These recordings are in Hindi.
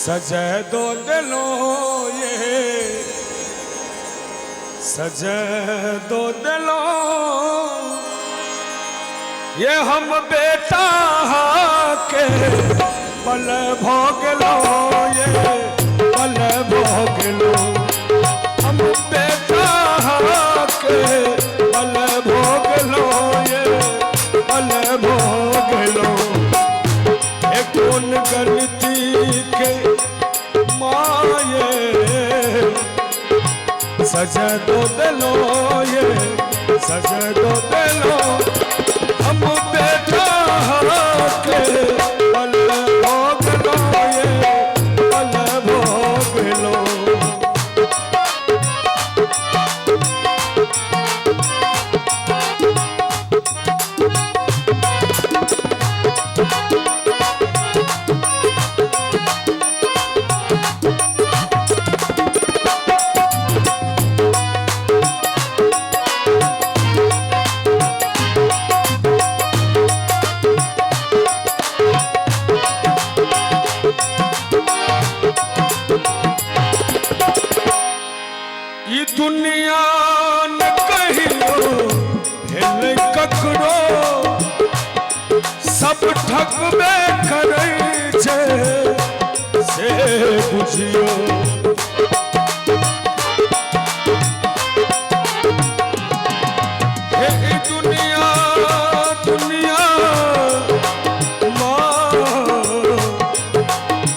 सजे दो दिलों ये सजे दो दिलों ये हम बेटा के पल भोग लो ये पल भोग लो हम बेटा के पल भोग लो ये पल भोग लो ये कौन गलती के माये सजे दो दिलो ये सजे दो दिलो हम बेटा के पल भोग लो ये पल भोग लो दुनिया न कहियो भेल ककरो सब ठकबे करै छै से बुझियो हे दुनिया दुनिया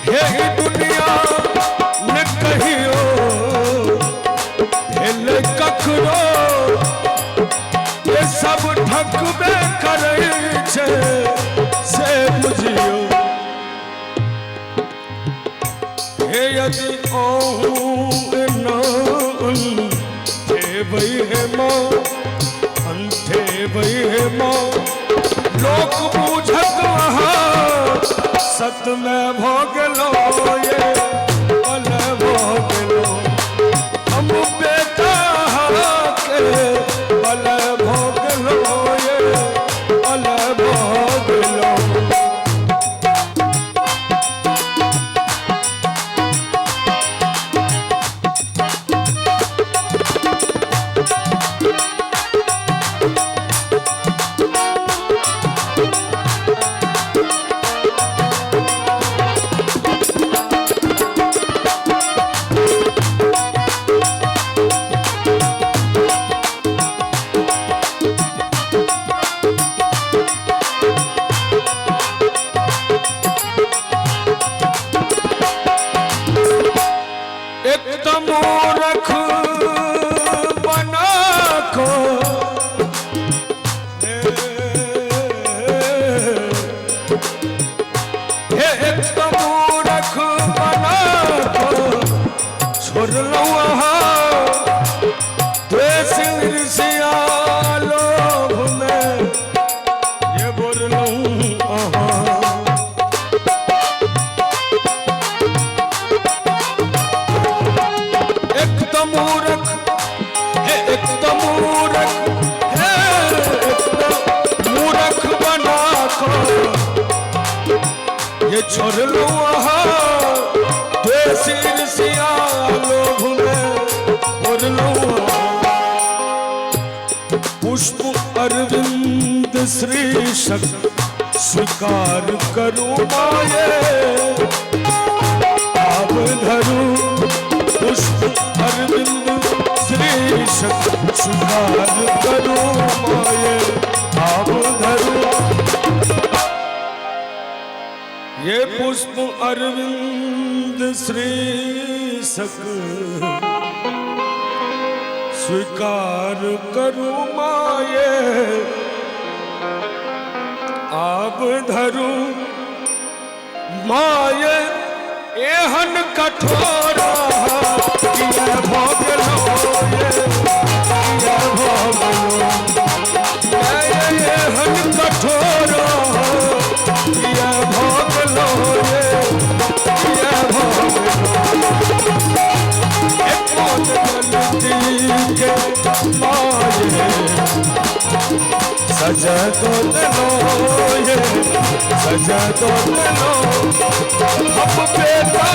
हे दुनिया न कहियो ककरो ये सब ठकबे करै छै से बुझियो हे यदि अंठेबै हे माँ अंठेबै हे माँ लोक बुझत वहाँ सत में भोग लो ये पल भोग लो हम बेटा के पल भोग लो ये पल भोग लो मूर्ख बना को एक तो मूर्ख बना को छोड़ लो वहाँ द्वेष ईर्ष्या लोभ में ये बोल लूँ मूर्ख है एक तो मूर्ख है एक तो मूर्ख बना को ये छोड़ लो वहाँ द्वेष ईर्ष्या लोभ में बोल लो पुष्प अरविंद श्री शक्त स्वीकार करूँ माये आप धरूँ पुष्प अरविंद श्री शक्त स्वीकार करो माये आप धरो ये पुष्प अरविंद श्री शक्त स्वीकार करो माये आप धरो माये एहन कठोरा किया भोग लो ये भोग लो एहन कठोरा किया भोग लो ये भोग लो एक गलती के माये सजा दो दिलो ये सजा दो तनो हम बेटा